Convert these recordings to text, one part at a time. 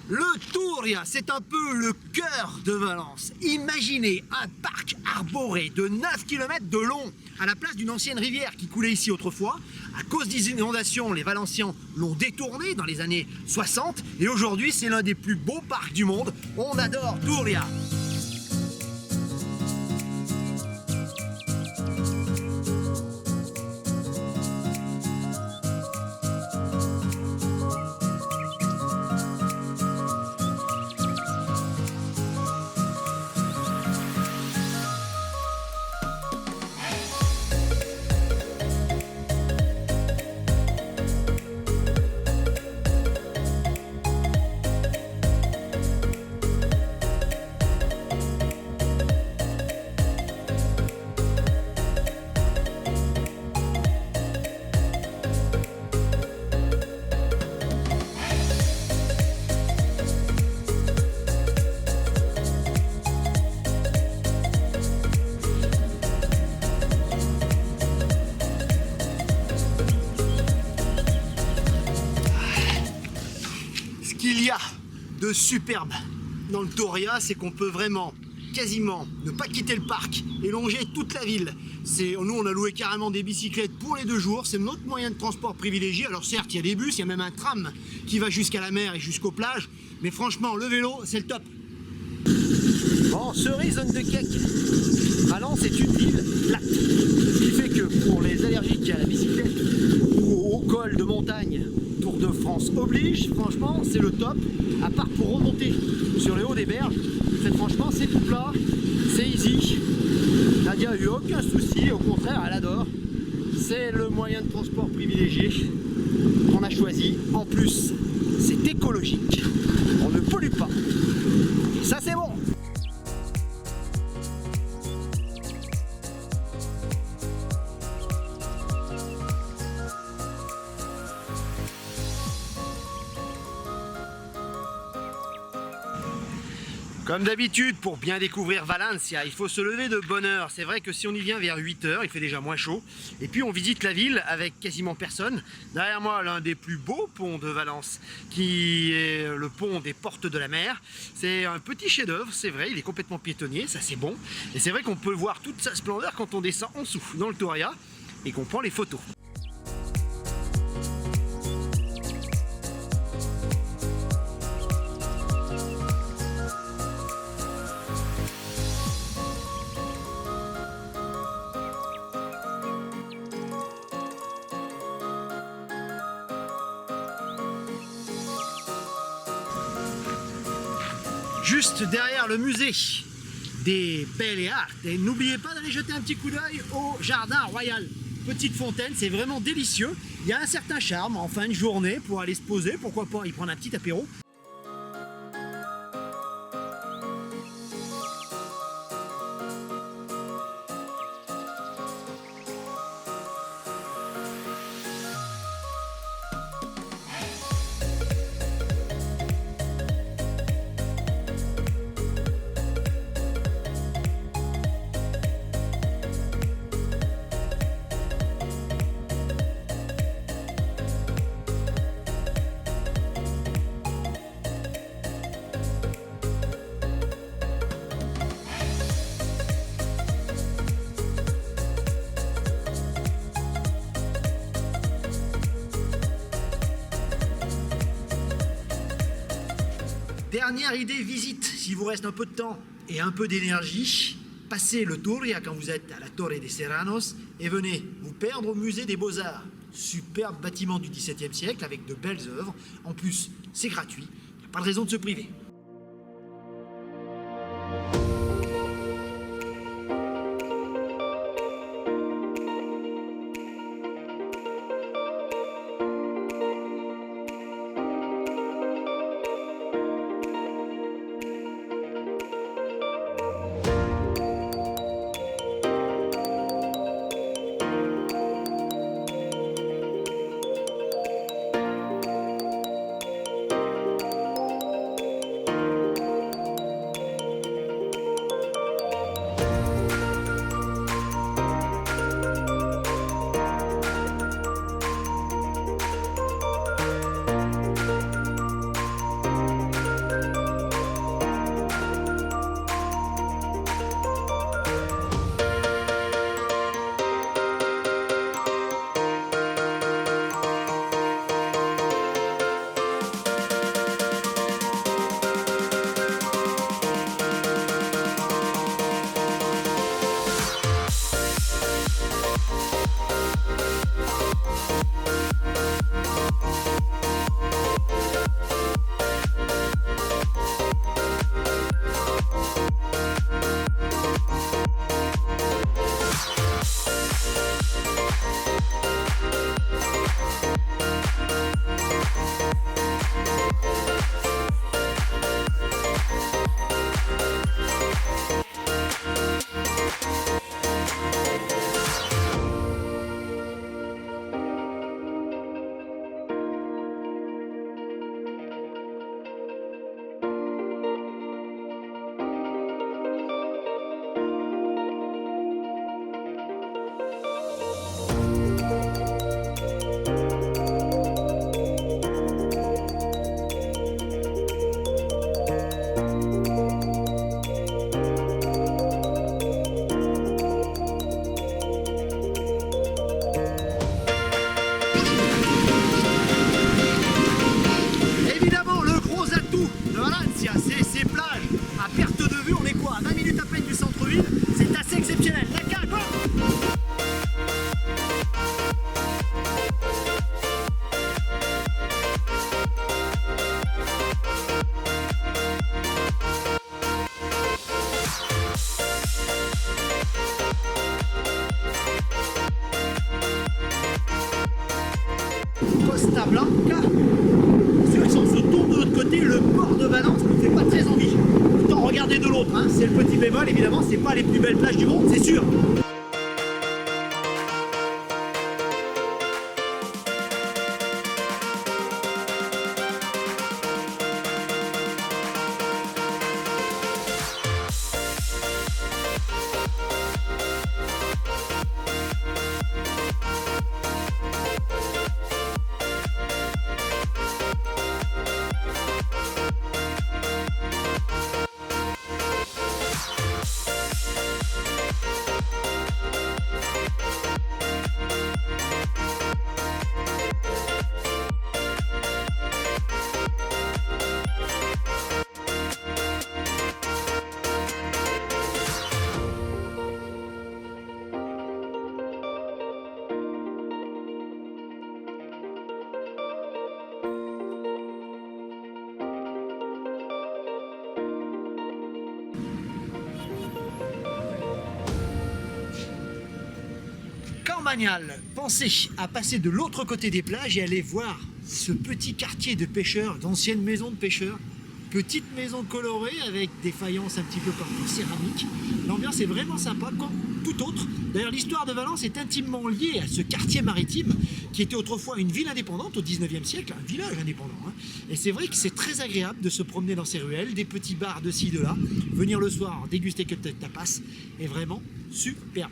Le Touria, c'est un peu le cœur de Valence. Imaginez un parc arboré de 9 km de long, à la place d'une ancienne rivière qui coulait ici autrefois. À cause des inondations, les Valenciens l'ont détourné dans les années 60 et aujourd'hui c'est l'un des plus beaux parcs du monde. On adore Touria. Il y a de superbe dans le Touria, c'est qu'on peut vraiment quasiment ne pas quitter le parc et longer toute la ville. Nous on a loué carrément des bicyclettes pour les 2 jours, c'est notre moyen de transport privilégié. Alors certes il y a des bus, il y a même un tram qui va jusqu'à la mer et jusqu'aux plages, mais franchement le vélo c'est le top. Bon, cerise on the cake, Valence est une ville plate, ce qui fait que pour les allergiques à la bicyclette ou au col de montagne, Tour de France oblige, franchement c'est le top, à part pour remonter sur les hauts des berges, franchement c'est tout plat, c'est easy, Nadia a eu aucun souci, au contraire elle adore, c'est le moyen de transport privilégié qu'on a choisi, en plus c'est écologique, on ne pollue pas, et ça c'est bon. Comme d'habitude, pour bien découvrir Valencia, il faut se lever de bonne heure. C'est vrai que si on y vient vers 8 h, il fait déjà moins chaud. Et puis on visite la ville avec quasiment personne. Derrière moi, l'un des plus beaux ponts de Valence, qui est le pont des Portes de la Mer. C'est un petit chef-d'œuvre, c'est vrai, il est complètement piétonnier, ça c'est bon. Et c'est vrai qu'on peut voir toute sa splendeur quand on descend en dessous, dans le Touria, et qu'on prend les photos. Juste derrière le musée des Belles Arts. Et n'oubliez pas d'aller jeter un petit coup d'œil au Jardin Royal. Petite fontaine, c'est vraiment délicieux. Il y a un certain charme en fin de journée pour aller se poser, pourquoi pas y prendre un petit apéro. Dernière idée, visite, s'il vous reste un peu de temps et un peu d'énergie, passez le Touria quand vous êtes à la Torre de Serranos et venez vous perdre au musée des Beaux-Arts. Superbe bâtiment du XVIIe siècle avec de belles œuvres. En plus, c'est gratuit, il n'y a pas de raison de se priver. Costa Blanca. Ceux qui sont se tournent de l'autre côté, le port de Valence ne fait pas très envie. Autant regarder de l'autre, hein. C'est le petit bémol, évidemment, c'est pas les plus belles plages du monde, c'est sûr. Campagnal, pensez à passer de l'autre côté des plages et aller voir ce petit quartier de pêcheurs, d'anciennes maisons de pêcheurs, petites maisons colorées avec des faïences un petit peu partout, céramique. L'ambiance est vraiment sympa, comme tout autre. D'ailleurs, l'histoire de Valence est intimement liée à ce quartier maritime qui était autrefois une ville indépendante au 19e siècle, un village indépendant. Hein. Et c'est vrai que c'est très agréable de se promener dans ces ruelles, des petits bars de ci, de là, venir le soir déguster quelques tapas, est vraiment superbe.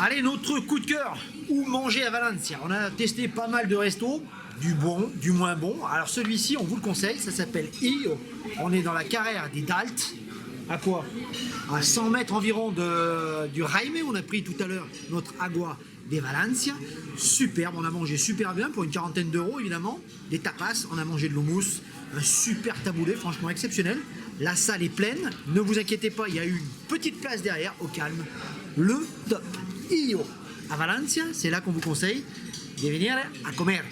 Allez, notre coup de cœur, où manger à Valencia. On a testé pas mal de restos, du bon, du moins bon. Alors celui-ci, on vous le conseille, ça s'appelle Io. On est dans la carrière des Daltes. À quoi? À 100 mètres environ du Jaime, on a pris tout à l'heure notre agua de Valencia. Superbe, on a mangé super bien pour une quarantaine d'euros évidemment. Des tapas, on a mangé de l'houmous, un super taboulé, franchement exceptionnel. La salle est pleine, ne vous inquiétez pas, il y a eu une petite place derrière, au calme. Le top. Io à Valencia, c'est là qu'on vous conseille de venir à comer.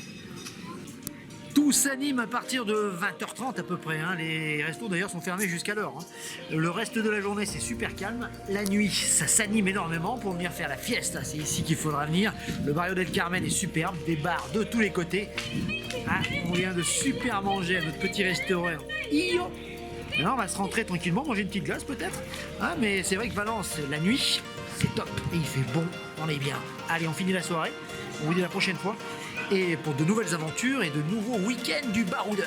Tout s'anime à partir de 20h30 à peu près, hein. Les restos d'ailleurs sont fermés jusqu'à l'heure, hein. Le reste de la journée c'est super calme. La nuit ça s'anime énormément pour venir faire la fiesta, c'est ici qu'il faudra venir. Le Barrio del Carmen est superbe, des bars de tous les côtés. Ah, on vient de super manger à notre petit restaurant Io. Maintenant on va se rentrer tranquillement, manger une petite glace peut-être, hein, mais c'est vrai que Valence la nuit c'est top et il fait bon, on est bien. Allez, on finit la soirée, on vous dit la prochaine fois et pour de nouvelles aventures et de nouveaux week-ends du baroudeur.